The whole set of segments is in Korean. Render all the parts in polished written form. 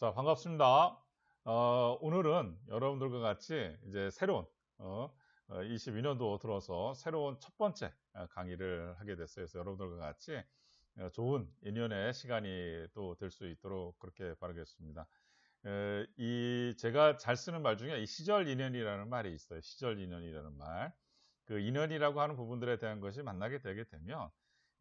자, 반갑습니다. 오늘은 여러분들과 같이 이제 새로운 22년도 들어서 새로운 첫 번째 강의를 하게 됐어요. 그래서 여러분들과 같이 좋은 인연의 시간이 또 될 수 있도록 그렇게 바라겠습니다. 제가 잘 쓰는 말 중에 이 시절 인연이라는 말이 있어요. 시절 인연이라는 말. 그 인연이라고 하는 부분들에 대한 것이 만나게 되게 되면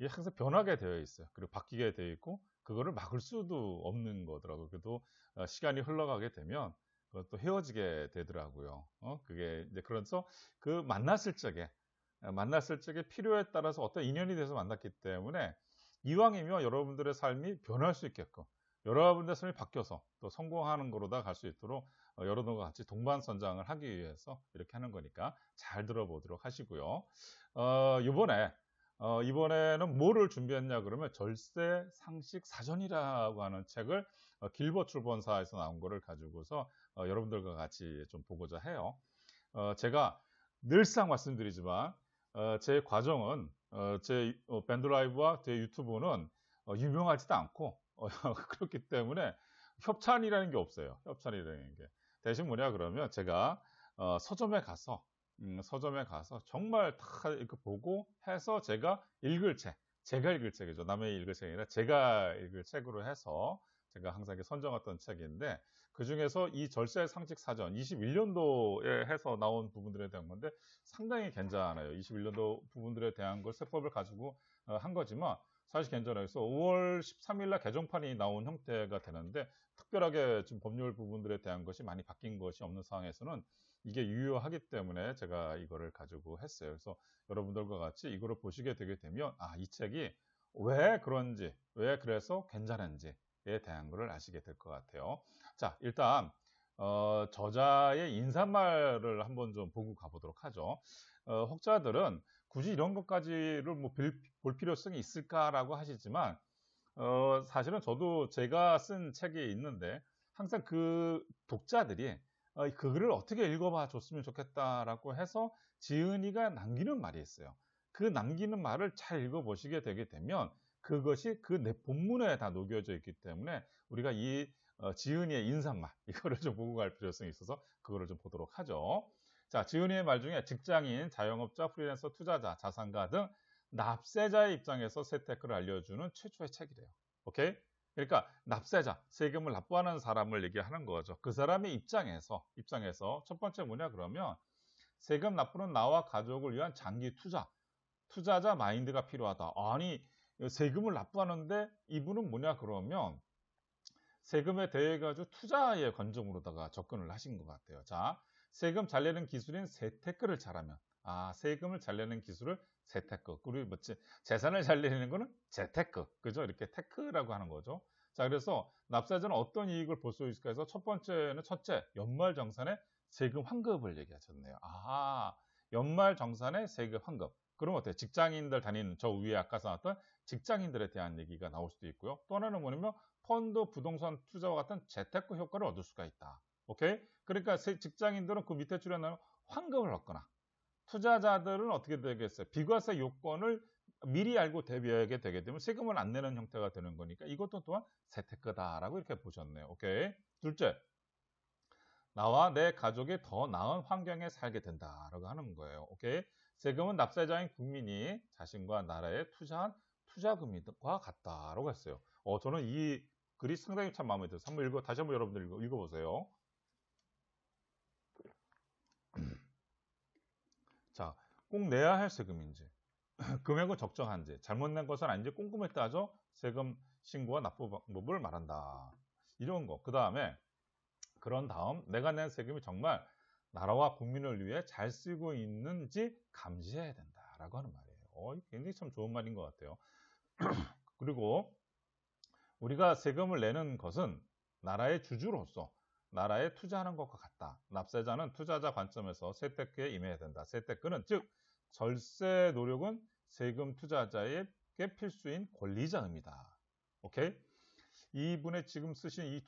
이게 항상 변하게 되어 있어요. 그리고 바뀌게 되어 있고 그거를 막을 수도 없는 거더라고요. 그래도 시간이 흘러가게 되면 그것도 헤어지게 되더라고요. 그게 이제 그래서 그 만났을 적에 필요에 따라서 어떤 인연이 돼서 만났기 때문에 이왕이면 여러분들의 삶이 변할 수 있게끔 여러분들의 삶이 바뀌어서 또 성공하는 거로다 갈 수 있도록 여러분과 같이 동반선장을 하기 위해서 이렇게 하는 거니까 잘 들어보도록 하시고요. 이번에는 뭐를 준비했냐 그러면 절세 상식 사전이라고 하는 책을 길버 출판사에서 나온 거를 가지고서 여러분들과 같이 좀 보고자 해요. 제가 늘상 말씀드리지만 제 과정은 제 밴드라이브와 제 유튜브는 유명하지도 않고 그렇기 때문에 협찬이라는 게 없어요. 협찬이라는 게. 대신 뭐냐 그러면 제가 서점에 가서 정말 다 이렇게 보고 해서 제가 읽을 책이죠. 남의 읽을 책이 아니라 제가 읽을 책으로 해서 제가 항상 선정했던 책인데 그 중에서 이 절세 상식 사전 21년도에 해서 나온 부분들에 대한 건데 상당히 괜찮아요. 21년도 부분들에 대한 걸 세법을 가지고 한 거지만 사실 괜찮아요. 그래서 5월 13일 날 개정판이 나온 형태가 되는데 특별하게 지금 법률 부분들에 대한 것이 많이 바뀐 것이 없는 상황에서는 이게 유효하기 때문에 제가 이거를 가지고 했어요. 그래서 여러분들과 같이 이거를 보시게 되게 되면 이 책이 왜 그런지, 왜 그래서 괜찮은지에 대한 것을 아시게 될 것 같아요. 자, 일단 저자의 인사말을 한번 좀 보고 가보도록 하죠. 혹자들은 굳이 이런 것까지를 볼 필요성이 있을까라고 하시지만 사실은 저도 제가 쓴 책이 있는데 항상 그 독자들이 그 글을 어떻게 읽어봐 줬으면 좋겠다라고 해서 지은이가 남기는 말이 있어요. 그 남기는 말을 잘 읽어보시게 되게 되면 그것이 그 내 본문에 다 녹여져 있기 때문에 우리가 이 지은이의 인사말 이거를 좀 보고 갈 필요성이 있어서 그거를 좀 보도록 하죠. 자, 지은이의 말 중에 직장인, 자영업자, 프리랜서, 투자자, 자산가 등 납세자의 입장에서 세테크를 알려주는 최초의 책이래요. 오케이? 그러니까 납세자, 세금을 납부하는 사람을 얘기하는 거죠. 그 사람의 입장에서 첫 번째 뭐냐 그러면 세금 납부는 나와 가족을 위한 장기 투자자 마인드가 필요하다. 아니 세금을 납부하는데 이분은 뭐냐 그러면 세금에 대해 가지고 투자의 관점으로다가 접근을 하신 것 같아요. 자, 세금 잘 내는 기술인 세테크를 잘하면 세금을 잘 내는 기술을 세테크. 그리고 재산을 잘 내는 거는 재테크. 그죠? 이렇게 테크라고 하는 거죠. 자, 그래서 납세자는 어떤 이익을 볼 수 있을까 해서 첫째, 연말정산의 세금 환급을 얘기하셨네요. 연말정산의 세금 환급. 그럼 어때요? 직장인들 다니는 저 위에 아까 나왔던 직장인들에 대한 얘기가 나올 수도 있고요. 또 하나는 뭐냐면 펀드, 부동산 투자와 같은 재테크 효과를 얻을 수가 있다. 오케이? 그러니까 직장인들은 그 밑에 줄에 나오는 환급을 얻거나 투자자들은 어떻게 되겠어요? 비과세 요건을 미리 알고 대비하게 되게 되면 세금을 안 내는 형태가 되는 거니까 이것도 또한 재테크다라고 이렇게 보셨네요. 오케이? 둘째, 나와 내 가족이 더 나은 환경에 살게 된다라고 하는 거예요. 오케이? 세금은 납세자인 국민이 자신과 나라에 투자한 투자금과 같다라고 했어요. 저는 이 글이 상당히 참 마음에 들어서 다시 한번 여러분들 읽어보세요. 자, 꼭 내야 할 세금인지, 금액은 적정한지, 잘못 낸 것은 아닌지 꼼꼼히 따져 세금 신고와 납부 방법을 말한다. 이런 거. 그런 다음 내가 낸 세금이 정말 나라와 국민을 위해 잘 쓰고 있는지 감시해야 된다라고 하는 말이에요. 굉장히 참 좋은 말인 것 같아요. 그리고 우리가 세금을 내는 것은 나라의 주주로서 나라에 투자하는 것과 같다. 납세자는 투자자 관점에서 세테크에 임해야 된다. 세테크는 즉 절세 노력은 세금 투자자에게 필수인 권리자 의미다. 오케이? 이분의 지금 쓰신 이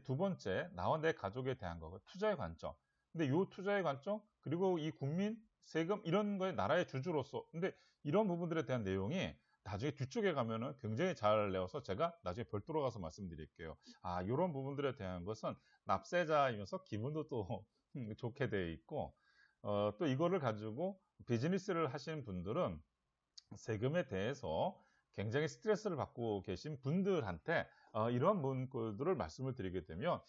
두 번째 나와 내 가족에 대한 거 투자의 관점. 근데 이 투자의 관점 그리고 이 국민 세금 이런 거에 나라의 주주로서 근데 이런 부분들에 대한 내용이 나중에 뒤쪽에 가면은 굉장히 잘 내어서 제가 나중에 별도로 가서 말씀드릴게요. 이런 부분들에 대한 것은 납세자이면서 기분도 또 좋게 되어 있고, 또 이거를 가지고 비즈니스를 하시는 분들은 세금에 대해서 굉장히 스트레스를 받고 계신 분들한테 이러한 문구들을 말씀을 드리게 되면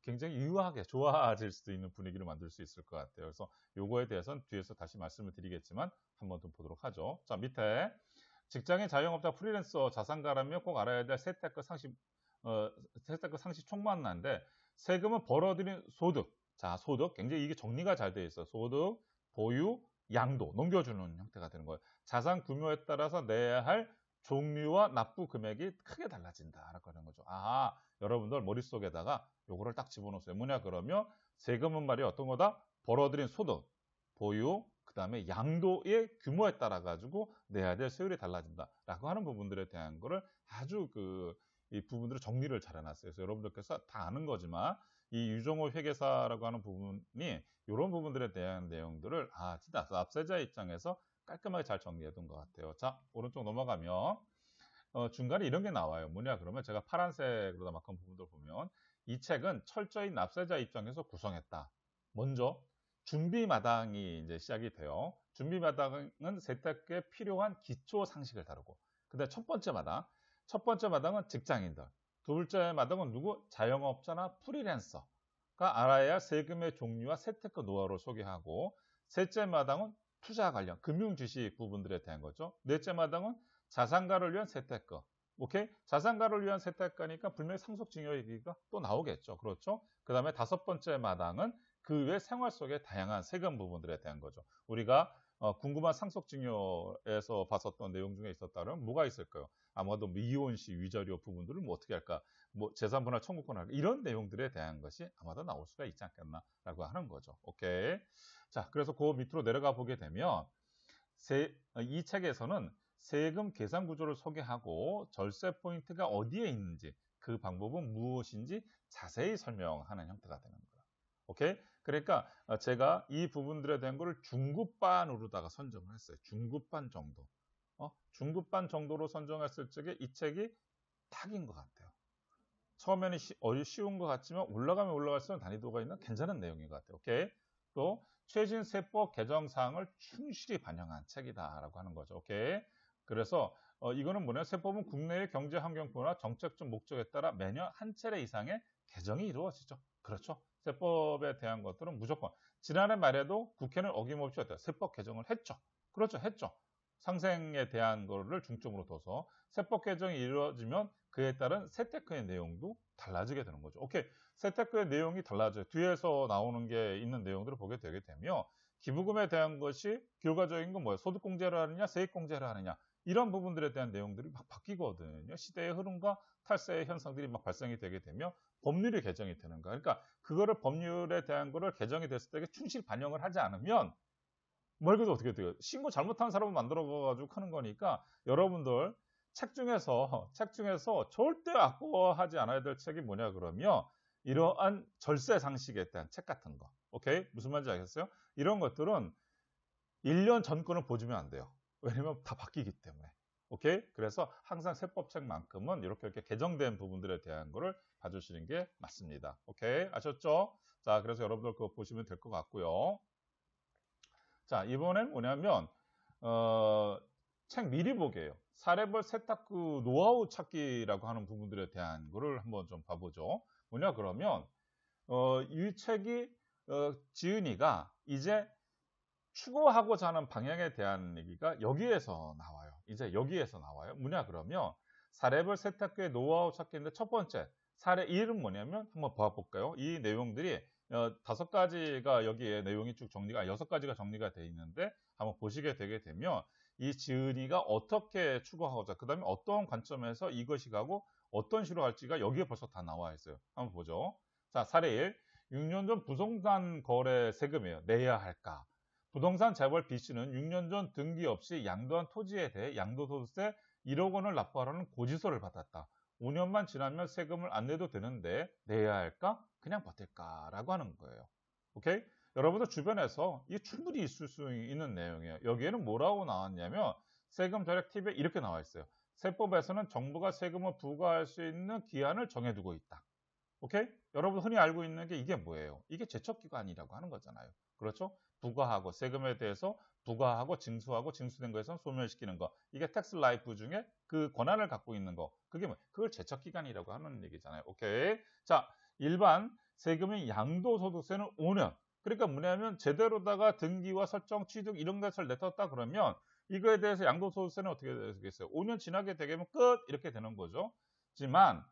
굉장히 유하게 좋아질 수도 있는 분위기를 만들 수 있을 것 같아요. 그래서 요거에 대해서는 뒤에서 다시 말씀을 드리겠지만 한번 더 보도록 하죠. 자, 밑에 직장인, 자영업자, 프리랜서, 자산가라면 꼭 알아야 될 세테크 상식 총만난데, 세금은 벌어들인 소득. 자, 소득 굉장히 이게 정리가 잘 되어 있어요. 소득, 보유, 양도 넘겨주는 형태가 되는 거예요. 자산 규모에 따라서 내야 할 종류와 납부 금액이 크게 달라진다라고 하는 거죠. 여러분들 머릿속에다가 요거를 딱 집어넣으세요. 뭐냐 그러면 세금은 말이야 어떤 거다? 벌어들인 소득, 보유, 그 다음에 양도의 규모에 따라 가지고 내야 될 세율이 달라진다라고 하는 부분들에 대한 거를 아주 이 부분들을 정리를 잘 해놨어요. 그래서 여러분들께서 다 아는 거지만 이 유종호 회계사라고 하는 부분이 이런 부분들에 대한 내용들을 진짜 납세자 입장에서 깔끔하게 잘 정리해둔 것 같아요. 자, 오른쪽 넘어가면 중간에 이런 게 나와요. 뭐냐 그러면 제가 파란색으로 막은 부분들 보면 이 책은 철저히 납세자 입장에서 구성했다. 먼저 준비 마당이 이제 시작이 돼요. 준비 마당은 세탁에 필요한 기초 상식을 다루고, 근데 첫 번째 마당은 직장인들, 두 번째 마당은 누구? 자영업자나 프리랜서가 알아야 할 세금의 종류와 세테크 노하우를 소개하고, 셋째 마당은 투자 관련 금융 지식 부분들에 대한 거죠. 넷째 마당은 자산가를 위한 세테크. 오케이? 자산가를 위한 세테크니까 분명히 상속증여 얘기가 또 나오겠죠. 그렇죠? 그 다음에 다섯 번째 마당은 그 외 생활 속의 다양한 세금 부분들에 대한 거죠. 우리가 궁금한 상속증여에서 봤었던 내용 중에 있었다면 뭐가 있을까요? 아마도 이혼 시 위자료 부분들을 어떻게 할까? 재산분할 청구권 할까? 이런 내용들에 대한 것이 아마도 나올 수가 있지 않겠나라고 하는 거죠. 오케이. 자, 그래서 그 밑으로 내려가 보게 되면 이 책에서는 세금 계산 구조를 소개하고 절세 포인트가 어디에 있는지, 그 방법은 무엇인지 자세히 설명하는 형태가 되는 거예요. 오케이? 그러니까 제가 이 부분들에 대한 거를 중급반으로다가 선정을 했어요. 중급반 정도. 중급반 정도로 선정했을 적에 이 책이 딱인 것 같아요. 처음에는 쉬운 것 같지만 올라가면 올라갈수록 난이도가 있는 괜찮은 내용인 것 같아요. 오케이? 또 최신 세법 개정 사항을 충실히 반영한 책이다라고 하는 거죠. 오케이? 그래서 이거는 뭐냐? 세법은 국내의 경제 환경뿐만 정책적 목적에 따라 매년 한 차례 이상의 개정이 이루어지죠. 그렇죠? 세법에 대한 것들은 무조건 지난해 말에도 국회는 어김없이 세법 개정을 했죠. 그렇죠, 했죠. 상생에 대한 거를 중점으로 둬서 세법 개정이 이루어지면 그에 따른 세테크의 내용도 달라지게 되는 거죠. 오케이, 세테크의 내용이 달라져요. 뒤에서 나오는 게 있는 내용들을 보게 되게 되면 기부금에 대한 것이 결과적인 건 뭐예요? 소득공제를 하느냐, 세액공제를 하느냐, 이런 부분들에 대한 내용들이 막 바뀌거든요. 시대의 흐름과 탈세의 현상들이 막 발생이 되게 되면 법률이 개정이 되는 거야. 그러니까 그거를 법률에 대한 거를 개정이 됐을 때 충실히 반영을 하지 않으면 말 그대로 어떻게 돼요? 신고 잘못한 사람을 만들어가지고 하는 거니까 여러분들 책 중에서 절대 악보하지 않아야 될 책이 뭐냐 그러면 이러한 절세 상식에 대한 책 같은 거. 오케이? 무슨 말인지 알겠어요? 이런 것들은 1년 전 거는 보시면 안 돼요. 왜냐면 다 바뀌기 때문에. 오케이? 그래서 항상 세법책만큼은 이렇게 개정된 부분들에 대한 거를 봐주시는 게 맞습니다. 오케이? 아셨죠? 자, 그래서 여러분들 그거 보시면 될 것 같고요. 자, 이번엔 뭐냐면 책 미리 보기예요. 사례벌 세탁구 노하우 찾기라고 하는 부분들에 대한 거를 한번 좀 봐보죠. 뭐냐 그러면 이 책이 지은이가 이제 추구하고자 하는 방향에 대한 얘기가 여기에서 나와요. 이제 여기에서 나와요. 뭐냐 그러면 사례벌 세탁구의 노하우 찾기인데 첫 번째 사례 1은 뭐냐면 한번 봐볼까요? 이 내용들이 5가지가 여기에 내용이 쭉 정리가 6가지가 정리가 되어 있는데 한번 보시게 되게 되면 이 지은이가 어떻게 추구하고자 그 다음에 어떤 관점에서 이것이 가고 어떤 식으로 갈지가 여기에 벌써 다 나와 있어요. 한번 보죠. 자, 사례 1. 6년 전 부동산 거래 세금이에요. 내야 할까? 부동산 재벌 B씨는 6년 전 등기 없이 양도한 토지에 대해 양도소득세 1억 원을 납부하라는 고지서를 받았다. 5년만 지나면 세금을 안 내도 되는데 내야 할까? 그냥 버틸까? 라고 하는 거예요. 오케이? 여러분들 주변에서 이 충분히 있을 수 있는 내용이에요. 여기에는 뭐라고 나왔냐면 세금 절약 팁에 이렇게 나와 있어요. 세법에서는 정부가 세금을 부과할 수 있는 기한을 정해두고 있다. 오케이? 여러분 흔히 알고 있는 게 이게 뭐예요? 이게 제척기간이라고 하는 거잖아요. 그렇죠? 부과하고 세금에 대해서 부과하고 징수하고 징수된 거에서 소멸시키는 거. 이게 텍스 라이프 중에 그 권한을 갖고 있는 거. 그게 뭐? 그걸 제척기간이라고 하는 얘기잖아요. 오케이? 자, 일반 세금인 양도소득세는 5년. 그러니까 뭐냐면 제대로다가 등기와 설정, 취득 이런 것을 내뒀다 그러면 이거에 대해서 양도소득세는 어떻게 되겠어요? 5년 지나게 되면 끝 이렇게 되는 거죠. 하지만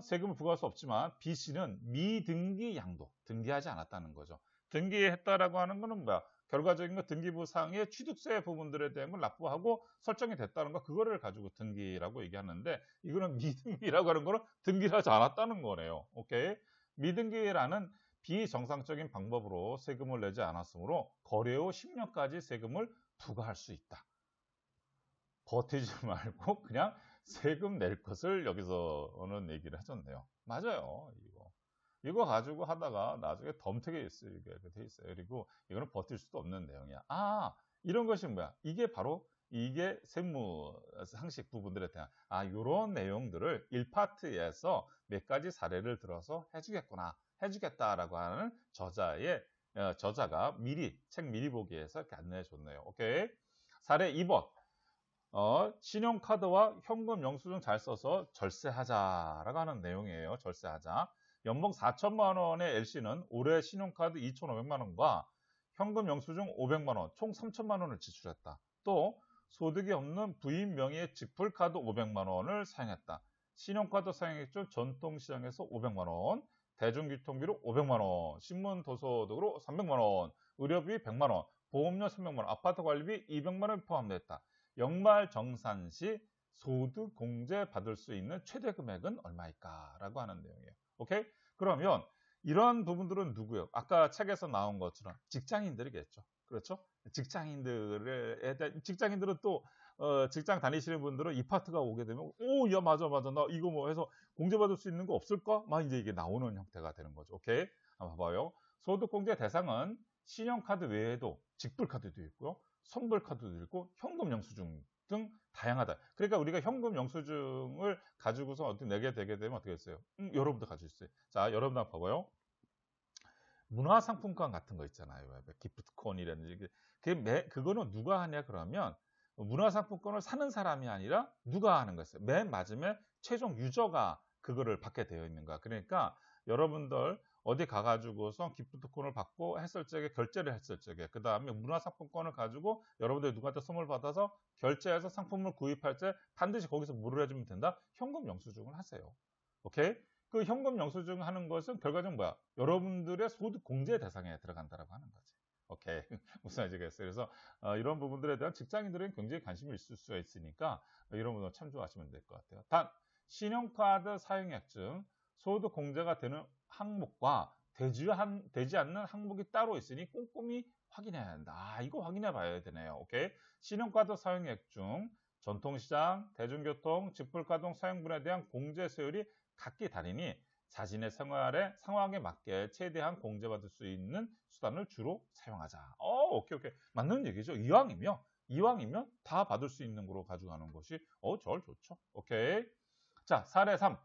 세금을 부과할 수 없지만 B씨는 미등기 양도, 등기하지 않았다는 거죠. 등기했다라고 하는 거는 뭐야? 결과적인 거 등기부상의 취득세 부분들에 대한 걸 납부하고 설정이 됐다는 거 그거를 가지고 등기라고 얘기하는데 이거는 미등기라고 하는 거는 등기를 하지 않았다는 거네요. 오케이? 미등기라는 비정상적인 방법으로 세금을 내지 않았으므로 거래 후 10년까지 세금을 부과할 수 있다. 버티지 말고 그냥 세금 낼 것을 여기서는 얘기를 해줬네요. 맞아요. 이거 가지고 하다가 나중에 덤태게 쓰게 돼 있어요. 그리고 이거는 버틸 수도 없는 내용이야. 이런 것이 뭐야? 이게 바로 이게 세무 상식 부분들에 대한 이런 내용들을 1파트에서 몇 가지 사례를 들어서 해주겠다라고 하는 저자가 미리 책 미리 보기에서 이렇게 안내해 줬네요. 오케이. 사례 2번. 신용카드와 현금 영수증 잘 써서 절세하자라고 하는 내용이에요. 절세하자. 연봉 4천만 원의 L씨는 올해 신용카드 2,500만 원과 현금 영수증 500만 원, 총 3천만 원을 지출했다. 또 소득이 없는 부인 명의의 직불카드 500만 원을 사용했다. 신용카드 사용액중 전통시장에서 500만 원, 대중교통비로 500만 원, 신문도서등으로 300만 원, 의료비 100만 원, 보험료 300만 원, 아파트 관리비 200만 원이 포함됐다. 연말 정산 시 소득 공제 받을 수 있는 최대 금액은 얼마일까? 라고 하는 내용이에요. 오케이? 그러면 이런 부분들은 누구예요? 아까 책에서 나온 것처럼 직장인들이겠죠. 그렇죠? 직장인들은 또 직장 다니시는 분들은 이 파트가 오게 되면 야 맞아 나 이거 뭐 해서 공제받을 수 있는 거 없을까? 막 이제 이게 나오는 형태가 되는 거죠. 오케이? 한번 봐봐요. 소득 공제 대상은 신용카드 외에도 직불카드도 있고요. 선불카드도 있고 현금 영수증 등 다양하다. 그러니까 우리가 현금 영수증을 가지고서 어떻게 내게 되게 되면 어떻게 했어요? 여러분도 가지고 있어요. 자, 여러분 한번 봐봐요. 문화상품권 같은 거 있잖아요. 기프트콘이라든지. 그거는 누가 하냐 그러면 문화상품권을 사는 사람이 아니라 누가 하는 거였어요. 맨 마지막에 최종 유저가 그거를 받게 되어 있는 거야. 그러니까 여러분들 어디 가가지고서 기프트콘을 받고 했을 적에 결제를 했을 적에 그 다음에 문화상품권을 가지고 여러분들 누구한테 선물 받아서 결제해서 상품을 구입할 때 반드시 거기서 뭐를 해주면 된다? 현금 영수증을 하세요. 오케이? 그 현금 영수증 하는 것은 결과적으로 뭐야? 여러분들의 소득 공제 대상에 들어간다라고 하는 거지. 오케이. 무슨 말이겠어요? 그래서 이런 부분들에 대한 직장인들은 굉장히 관심이 있을 수가 있으니까 이런 부분 참조하시면 될 것 같아요. 단, 신용카드 사용액 중 소득 공제가 되는 항목과 되지 않는 항목이 따로 있으니 꼼꼼히 확인해야 한다. 이거 확인해 봐야 되네요. 오케이. 신용카드 사용액 중 전통시장, 대중교통, 직불가동 사용분에 대한 공제 세율이 각기 다르니 자신의 상황에 맞게 최대한 공제받을 수 있는 수단을 주로 사용하자. 오케이. 맞는 얘기죠. 이왕이면 다 받을 수 있는 거로 가져가는 것이 제일 좋죠. 오케이. 자, 사례 3.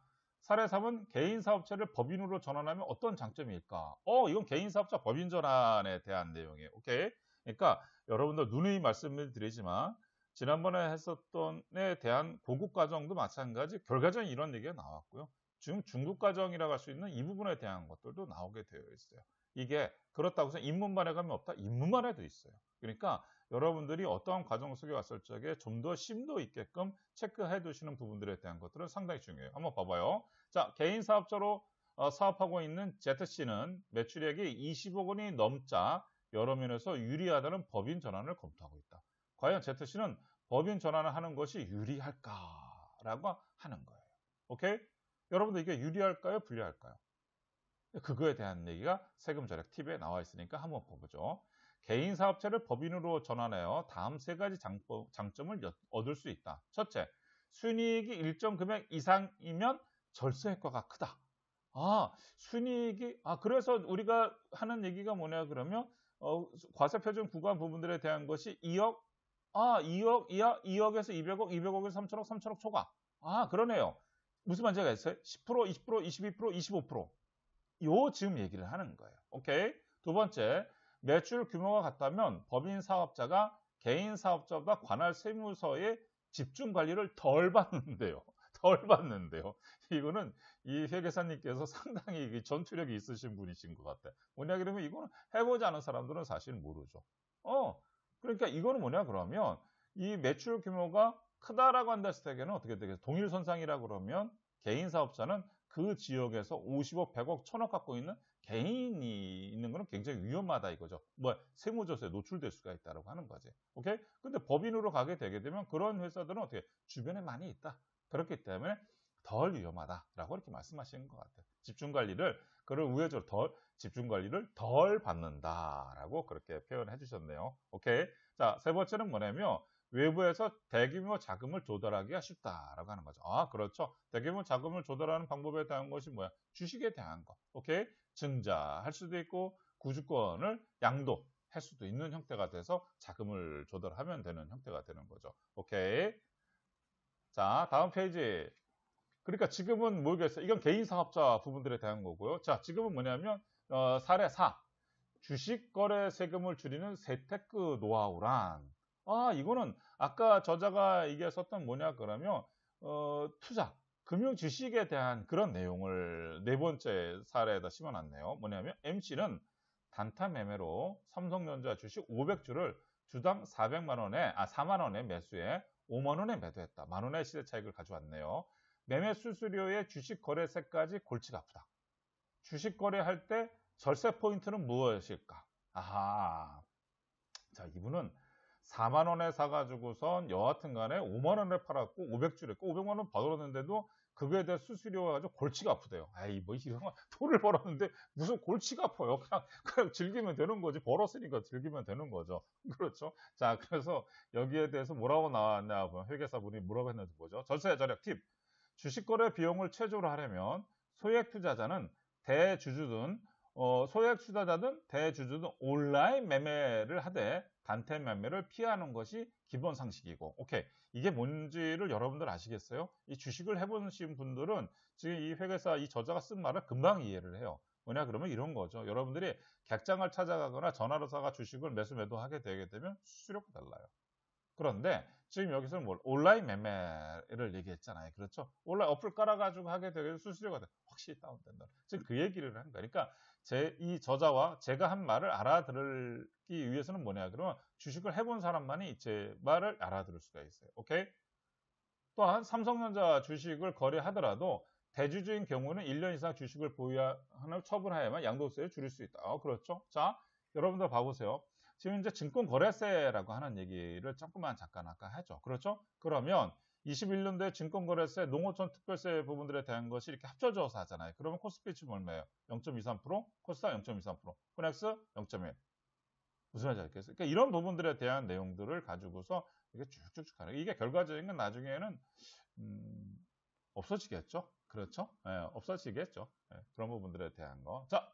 사례 3은 개인사업체를 법인으로 전환하면 어떤 장점일까? 이건 개인사업자 법인 전환에 대한 내용이에요. 오케이. 그러니까 여러분들 누누이 말씀을 드리지만 지난번에 했었던 에 대한 고급과정도 마찬가지 결과적인 이런 얘기가 나왔고요. 지금 중급과정이라고 할 수 있는 이 부분에 대한 것들도 나오게 되어 있어요. 이게 그렇다고 해서 입문반에 가면 없다? 입문반에도 있어요. 그러니까 여러분들이 어떠한 과정 속에 왔을 적에 좀 더 심도 있게끔 체크해 두시는 부분들에 대한 것들은 상당히 중요해요. 한번 봐봐요. 자, 개인 사업자로 사업하고 있는 Z씨는 매출액이 20억 원이 넘자 여러 면에서 유리하다는 법인 전환을 검토하고 있다. 과연 Z씨는 법인 전환을 하는 것이 유리할까라고 하는 거예요. 오케이? 여러분들 이게 유리할까요? 불리할까요? 그거에 대한 얘기가 세금 절약 팁에 나와 있으니까 한번 보죠. 개인 사업체를 법인으로 전환하여 다음 세 가지 장점을 얻을 수 있다. 첫째, 순이익이 일정 금액 이상이면 절세 효과가 크다. 순이익이 그래서 우리가 하는 얘기가 뭐냐 그러면 과세표준 구간 부분들에 대한 것이 2억 아, 2억 이하, 2억에서 200억, 200억에서 3천억, 3천억 초과. 아, 그러네요. 무슨 말인지 알겠어요? 10%, 20%, 22%, 25%. 요 지금 얘기를 하는 거예요. 오케이? 두 번째, 매출 규모가 같다면 법인 사업자가 개인 사업자보다 관할 세무서의 집중 관리를 덜 받는데요. 덜 받는데요. 이거는 이 회계사님께서 상당히 전투력이 있으신 분이신 것 같아요. 뭐냐 그러면 이거는 해보지 않은 사람들은 사실 모르죠. 그러니까 이거는 뭐냐 그러면 이 매출 규모가 크다라고 한다 했을 때에는 어떻게 되겠어요? 동일 선상이라 그러면 개인 사업자는 그 지역에서 50억, 100억, 1000억 갖고 있는 개인이 있는 거는 굉장히 위험하다 이거죠. 세무조사에 노출될 수가 있다라고 하는 거지. 오케이? 근데 법인으로 가게 되게 되면 그런 회사들은 어떻게 주변에 많이 있다. 그렇기 때문에 덜 위험하다라고 이렇게 말씀하시는 것 같아요. 그를 우회적으로 집중 관리를 덜 받는다라고 그렇게 표현해 주셨네요. 오케이. 자, 세 번째는 뭐냐면 외부에서 대규모 자금을 조달하기가 쉽다라고 하는 거죠. 아, 그렇죠. 대규모 자금을 조달하는 방법에 대한 것이 뭐야? 주식에 대한 거. 오케이? 증자할 수도 있고 구주권을 양도할 수도 있는 형태가 돼서 자금을 조달하면 되는 형태가 되는 거죠. 오케이? 자, 다음 페이지. 그러니까 지금은 모르겠어요. 이건 개인 사업자 부분들에 대한 거고요. 자, 지금은 뭐냐면 사례 4. 주식 거래 세금을 줄이는 재테크 노하우란. 아, 이거는 아까 저자가 이게 썼던 뭐냐 그러면 투자, 금융 주식에 대한 그런 내용을 네 번째 사례에다 심어놨네요. 뭐냐면 MC는 단타 매매로 삼성전자 주식 500주를 주당 4만 원에 매수해 5만 원에 매도했다. 만 원의 시세 차익을 가져왔네요. 매매 수수료의 주식 거래세까지 골치가 아프다. 주식 거래할 때 절세 포인트는 무엇일까? 아하. 자, 이분은 4만 원에 사가지고선 여하튼 간에 5만 원에 팔았고 500주를 했고 500만 원 벌었는데도 그거에 대한 수수료가 가지고 골치가 아프대요. 에이, 뭐 이런 거 돈을 벌었는데 무슨 골치가 아파요. 그냥 즐기면 되는 거지. 벌었으니까 즐기면 되는 거죠. 그렇죠. 자, 그래서 여기에 대해서 뭐라고 나왔냐 보면 회계사분이 뭐라고 했는지 보죠. 절세 절약 팁. 주식 거래 비용을 최저로 하려면 소액 투자자는 대주주든 온라인 매매를 하되 단체 매매를 피하는 것이 기본 상식이고, 오케이. 이게 뭔지를 여러분들 아시겠어요? 이 주식을 해보신 분들은 지금 이 회계사 이 저자가 쓴 말을 금방 이해를 해요. 뭐냐 그러면 이런 거죠. 여러분들이 객장을 찾아가거나 전화로사가 주식을 매수매도하게 되게 되면 수수료가 달라요. 그런데 지금 여기서는 온라인 매매를 얘기했잖아요. 그렇죠? 온라인 어플 깔아가지고 하게 되면 수수료가 확실히 다운된다. 지금 그 얘기를 한 거예요. 그러니까 이 저자와 제가 한 말을 알아들기 위해서는 뭐냐 그러면 주식을 해본 사람만이 제 말을 알아들을 수가 있어요. 오케이? 또한 삼성전자 주식을 거래하더라도 대주주인 경우는 1년 이상 주식을 보유하는 처분하야만 양도세를 줄일 수 있다. 그렇죠? 자, 여러분들 봐보세요. 지금 이제 증권거래세라고 하는 얘기를 조금만 잠깐 아까 하죠. 그렇죠? 그러면 21년도에 증권거래세, 농어촌 특별세 부분들에 대한 것이 이렇게 합쳐져서 하잖아요. 그러면 코스피 지금 얼마예요? 0.23%, 코스닥 0.23%, 코넥스 0.1. 무슨 말인지 알겠어요? 그러니까 이런 부분들에 대한 내용들을 가지고서 이게 쭉쭉쭉 가는 이게 결과적인 건 나중에는 없어지겠죠? 그렇죠? 네, 없어지겠죠. 네, 그런 부분들에 대한 거. 자,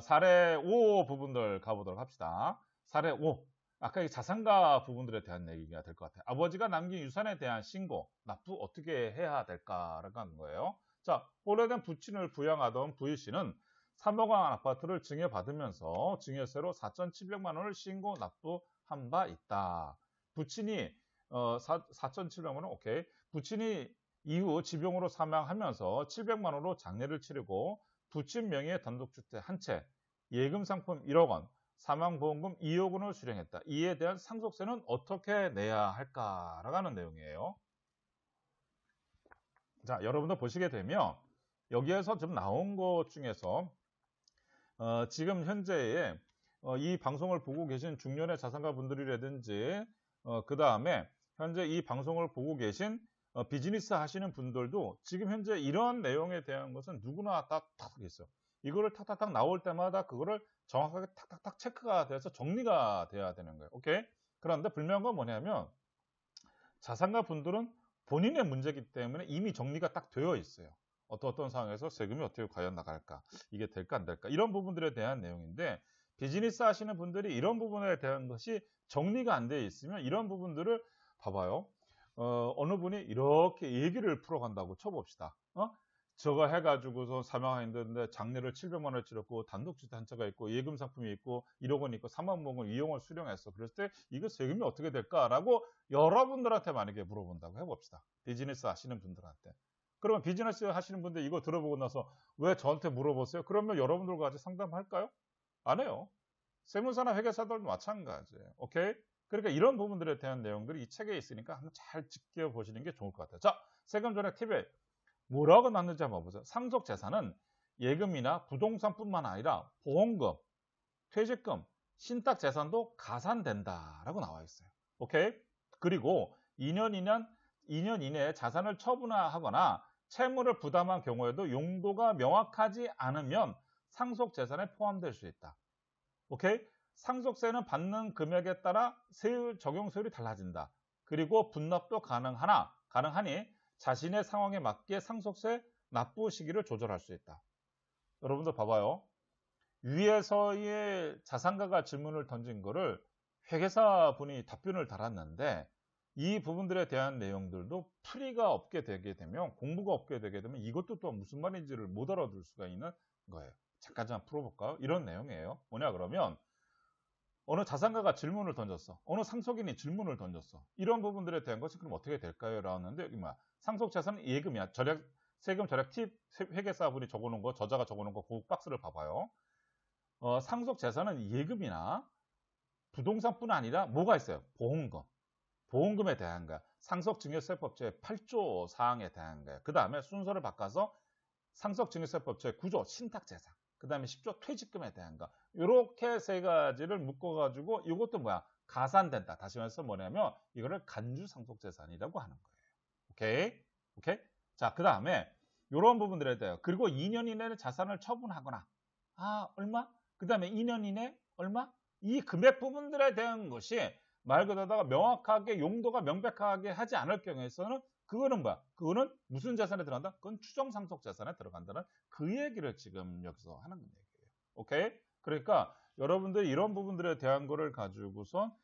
사례 5 부분들 가보도록 합시다. 사례 5. 아까 이 자산가 부분들에 대한 얘기가 될 것 같아요. 아버지가 남긴 유산에 대한 신고, 납부 어떻게 해야 될까라고 하는 거예요. 자, 오래된 부친을 부양하던 부일 씨는 3억 원 아파트를 증여받으면서 증여세로 4,700만 원을 신고 납부한 바 있다. 부친이 4,700만 원, 오케이. 부친이 이후 지병으로 사망하면서 700만 원으로 장례를 치르고 부친 명의의 단독주택 한 채, 예금 상품 1억 원, 사망보험금 2억 원을 수령했다. 이에 대한 상속세는 어떻게 내야 할까라고 하는 내용이에요. 자, 여러분들 보시게 되면 여기에서 좀 나온 것 중에서 지금 현재의 이 방송을 보고 계신 중년의 자산가 분들이라든지 그 다음에 현재 이 방송을 보고 계신 비즈니스 하시는 분들도 지금 현재 이런 내용에 대한 것은 누구나 다 있어요. 이거를 탁탁탁 나올 때마다 그거를 정확하게 탁탁탁 체크가 돼서 정리가 돼야 되는 거예요. 오케이? 그런데 분명한 건 뭐냐면 자산가 분들은 본인의 문제이기 때문에 이미 정리가 딱 되어 있어요. 어떤 상황에서 세금이 어떻게 과연 나갈까? 이게 될까 안 될까? 이런 부분들에 대한 내용인데 비즈니스 하시는 분들이 이런 부분에 대한 것이 정리가 안 되어 있으면 이런 부분들을 봐봐요. 어느 분이 이렇게 얘기를 풀어간다고 쳐봅시다. 저거 해가지고서 사망했는데 장례를 700만 원을 치렀고 단독주택 단체가 있고 예금 상품이 있고 1억 원 있고 3만 원을 이용을 수령했어. 그랬을 때 이거 세금이 어떻게 될까라고 여러분들한테 만약에 물어본다고 해봅시다. 비즈니스 하시는 분들한테. 그러면 비즈니스 하시는 분들 이거 들어보고 나서 왜 저한테 물어보세요? 그러면 여러분들과 같이 상담할까요? 안 해요. 세무사나 회계사들도 마찬가지예요. 오케이? 그러니까 이런 부분들에 대한 내용들이 이 책에 있으니까 한번 잘 지켜보시는 게 좋을 것 같아요. 자, 세금 전액 팁에 뭐라고 나왔는지 한번 보세요. 상속 재산은 예금이나 부동산뿐만 아니라 보험금, 퇴직금, 신탁 재산도 가산된다라고 나와 있어요. 오케이? 그리고 2년 이내에 자산을 처분하거나 채무를 부담한 경우에도 용도가 명확하지 않으면 상속 재산에 포함될 수 있다. 오케이? 상속세는 받는 금액에 따라 적용 세율이 달라진다. 그리고 분납도 가능하니 자신의 상황에 맞게 상속세 납부 시기를 조절할 수 있다. 여러분들 봐봐요. 위에서의 자산가가 질문을 던진 거를 회계사 분이 답변을 달았는데 이 부분들에 대한 내용들도 풀이가 없게 되게 되면 공부가 없게 되게 되면 이것도 또 무슨 말인지를 못 알아들 수가 있는 거예요. 잠깐 풀어볼까요? 이런 내용이에요. 뭐냐 그러면 어느 자산가가 질문을 던졌어. 어느 상속인이 질문을 던졌어. 이런 부분들에 대한 것이 그럼 어떻게 될까요? 라는데 여기 상속재산은 예금이야. 세금 절약 팁 회계사분이 적어놓은 거, 저자가 적어놓은 거 그 박스를 봐봐요. 상속재산은 예금이나 부동산뿐 아니라 뭐가 있어요? 보험금. 보험금에 대한 거야. 상속증여세법 제8조 사항에 대한 거야. 그 다음에 순서를 바꿔서 상속증여세법 제9조 신탁재산. 그 다음에 10조 퇴직금에 대한 거. 이렇게 세 가지를 묶어가지고 이것도 가산된다. 다시 말해서 뭐냐면 이거를 간주상속재산이라고 하는 거예요. 오케이? 오케이? 자, 그 다음에 이런 부분들에 대해 그리고 2년 이내에 자산을 처분하거나 얼마? 그 다음에 2년 이내 얼마? 이 금액 부분들에 대한 것이 말 그대로 명확하게 용도가 명백하게 하지 않을 경우에서는 그거는 그거는 무슨 재산에 들어간다? 그건 추정상속재산에 들어간다는 그 얘기를 지금 여기서 하는 얘기예요. 오케이? 그러니까 여러분들 이런 부분들에 대한 거를 가지고서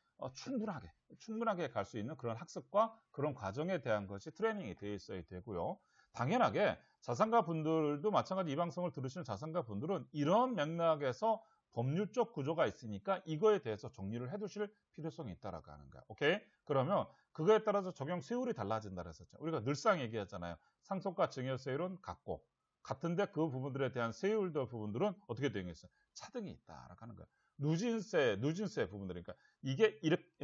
충분하게 갈 수 있는 그런 학습과 그런 과정에 대한 것이 트레이닝이 되어 있어야 되고요. 당연하게 자산가 분들도 마찬가지 이 방송을 들으시는 자산가 분들은 이런 맥락에서 법률적 구조가 있으니까 이거에 대해서 정리를 해두실 필요성이 있다라고 하는 거야. 오케이? 그러면 그거에 따라서 적용 세율이 달라진다 그랬었죠. 우리가 늘상 얘기하잖아요. 상속과 증여세율은 같은데 그 부분들에 대한 세율도 부분들은 어떻게 되어 있어요? 차등이 있다라고 하는 거야. 누진세 부분들이니까 이게 이렇게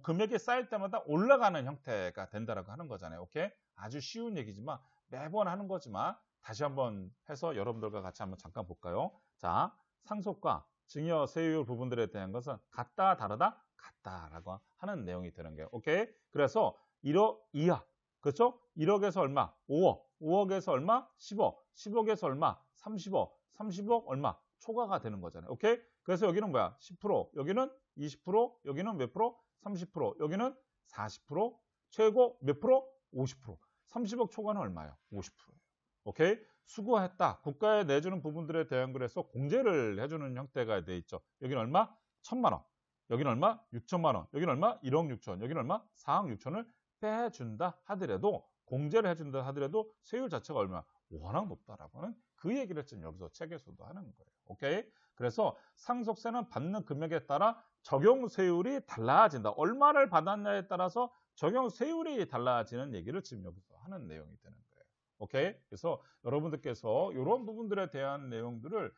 금액이 쌓일 때마다 올라가는 형태가 된다라고 하는 거잖아요. 오케이? 아주 쉬운 얘기지만 매번 하는 거지만 다시 한번 해서 여러분들과 같이 한번 잠깐 볼까요? 자, 상속과 증여세율 부분들에 대한 것은 같다, 다르다, 같다라고 하는 내용이 되는 거예요. 오케이? 그래서 1억 이하, 그렇죠? 1억에서 얼마? 5억, 5억에서 얼마? 10억, 10억에서 얼마? 30억, 30억 얼마? 초과가 되는 거잖아요. 오케이? 그래서 여기는 10%, 여기는 20%, 여기는 몇 프로? 30%, 여기는 40%, 최고 몇 프로? 50%. 30억 초과는 얼마예요? 50%예요. 오케이? 수고했다. 국가에 내주는 부분들에 대한 그래서 공제를 해주는 형태가 돼 있죠. 여기는 얼마? 1,000만 원. 여기는 얼마? 6천만 원. 여기는 얼마? 1억 6천. 여기는 얼마? 4억 6천을 빼준다 하더라도 공제를 해준다 하더라도 세율 자체가 얼마? 워낙 높다라고 하는 그 얘기를 지금 여기서 책에서도 하는 거예요. 오케이? 그래서 상속세는 받는 금액에 따라 적용 세율이 달라진다. 얼마를 받았냐에 따라서 적용 세율이 달라지는 얘기를 지금 여기서 하는 내용이 되는 거예요. 오케이? 그래서 여러분들께서 이런 부분들에 대한 내용들을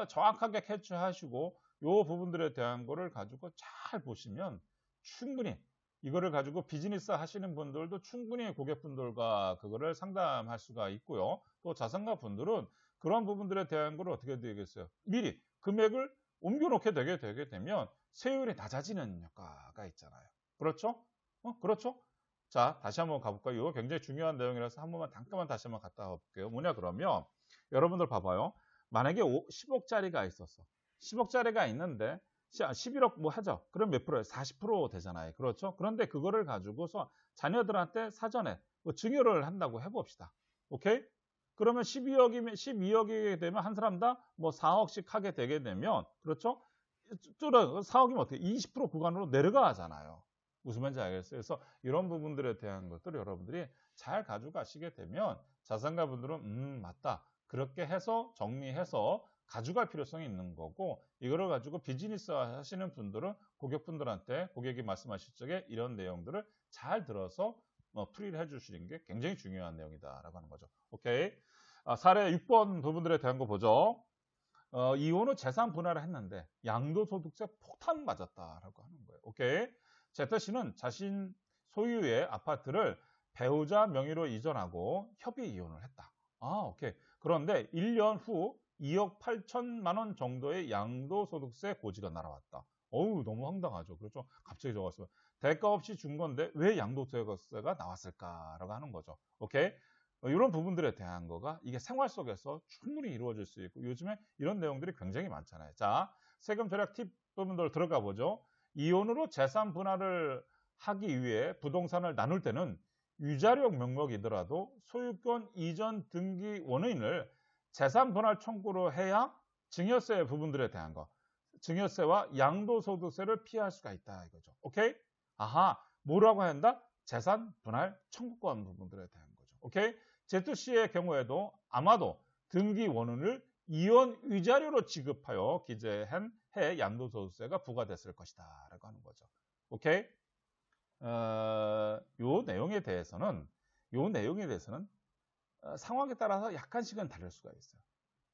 정확하게 캐치하시고 이 부분들에 대한 거를 가지고 잘 보시면 충분히 이거를 가지고 비즈니스 하시는 분들도 충분히 고객분들과 그거를 상담할 수가 있고요. 또 자산가 분들은 그런 부분들에 대한 걸 어떻게 되겠어요? 미리 금액을 옮겨놓게 되게 되면 세율이 낮아지는 효과가 있잖아요. 그렇죠? 그렇죠? 자, 다시 한번 가볼까요? 이거 굉장히 중요한 내용이라서 한 번만 잠깐만 다시 한번 갔다 와볼게요. 뭐냐 그러면 여러분들 봐봐요. 만약에 10억짜리가 있었어. 10억짜리가 있는데 11억 하죠. 그럼 몇 프로예요? 40% 되잖아요. 그렇죠? 그런데 그거를 가지고서 자녀들한테 사전에 증여를 한다고 해봅시다. 오케이? 그러면 12억이 되면 한 사람당 뭐 4억씩 하게 되게 되면, 그렇죠? 4억이면 어떻게 20% 구간으로 내려가잖아요. 무슨 말인지 알겠어요? 그래서 이런 부분들에 대한 것들을 여러분들이 잘 가져가시게 되면 자산가분들은 맞다. 그렇게 해서 정리해서 가져갈 필요성이 있는 거고, 이거를 가지고 비즈니스 하시는 분들은 고객분들한테 고객이 말씀하실 적에 이런 내용들을 잘 들어서 풀이를 해주시는 게 굉장히 중요한 내용이다라고 하는 거죠. 오케이. 사례 6번 부분들에 대한 거 보죠. 이혼 후 재산 분할을 했는데 양도소득세 폭탄 맞았다라고 하는 거예요. 오케이. 제터 씨는 자신 소유의 아파트를 배우자 명의로 이전하고 협의 이혼을 했다. 오케이. 그런데 1년 후 2억 8천만 원 정도의 양도소득세 고지가 날아왔다. 어우, 너무 황당하죠. 그렇죠? 갑자기 적었으면. 대가 없이 준 건데 왜 양도소득세가 나왔을까라고 하는 거죠. 오케이? 이런 부분들에 대한 거가 이게 생활 속에서 충분히 이루어질 수 있고, 요즘에 이런 내용들이 굉장히 많잖아요. 자, 세금 절약 팁 부분들 들어가 보죠. 이혼으로 재산 분할을 하기 위해 부동산을 나눌 때는 유자력 명목이더라도 소유권 이전 등기 원인을 재산 분할 청구로 해야 증여세 부분들에 대한 거, 증여세와 양도소득세를 피할 수가 있다 이거죠. 오케이? 뭐라고 한다? 재산 분할 청구권 부분들에 대한 거죠. 오케이? 제트씨의 경우에도 아마도 등기 원인을 이혼 위자료로 지급하여 기재한 해 양도소득세가 부과됐을 것이다 라고 하는 거죠. 오케이? 요 내용에 대해서는 상황에 따라서 약간씩은 다를 수가 있어요.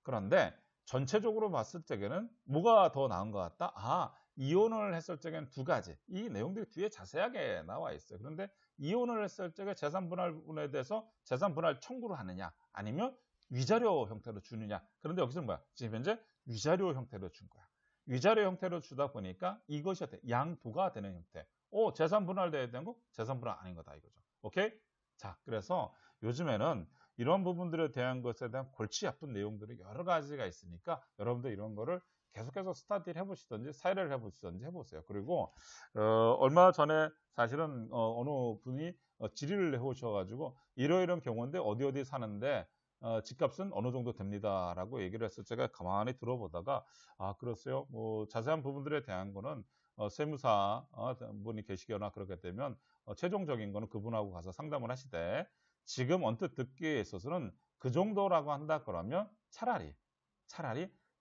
그런데 전체적으로 봤을 적에는 뭐가 더 나은 것 같다? 이혼을 했을 적에는 두 가지. 이 내용들이 뒤에 자세하게 나와 있어요. 그런데 이혼을 했을 적에 재산 분할분에 대해서 재산 분할 청구를 하느냐, 아니면 위자료 형태로 주느냐. 그런데 여기서는 뭐야? 지금 현재 위자료 형태로 준 거야. 위자료 형태로 주다 보니까 이것이 어때? 양도가 되는 형태. 재산 분할돼야 되는 거? 재산 분할 아닌 거다 이거죠. 오케이? 자, 그래서 요즘에는 이런 부분들에 대한 것에 대한 골치 아픈 내용들이 여러 가지가 있으니까 여러분들 이런 거를 계속해서 스타디를 해보시든지 사례를 해보시든지 해보세요. 그리고 얼마 전에 사실은 어느 분이 질의를 해오셔가지고 이러이런 경우인데 어디 사는데 집값은 어느 정도 됩니다라고 얘기를 했을 때 제가 가만히 들어보다가 그렇어요. 뭐 자세한 부분들에 대한 거는 세무사 분이 계시거나 그렇게 되면 최종적인 거는 그분하고 가서 상담을 하시되, 지금 언뜻 듣기에 있어서는 그 정도라고 한다 그러면 차라리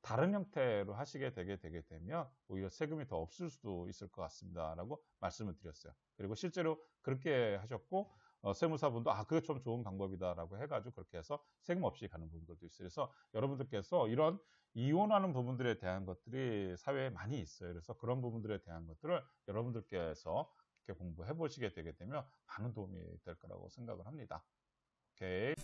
다른 형태로 하시게 되게 되면 오히려 세금이 더 없을 수도 있을 것 같습니다라고 말씀을 드렸어요. 그리고 실제로 그렇게 하셨고 세무사분도 그게 좀 좋은 방법이다라고 해가지고 그렇게 해서 세금 없이 가는 부분들도 있어요. 그래서 여러분들께서 이런 이혼하는 부분들에 대한 것들이 사회에 많이 있어요. 그래서 그런 부분들에 대한 것들을 여러분들께서 이렇게 공부해 보시게 되게 되면 많은 도움이 될 거라고 생각을 합니다. 오케이.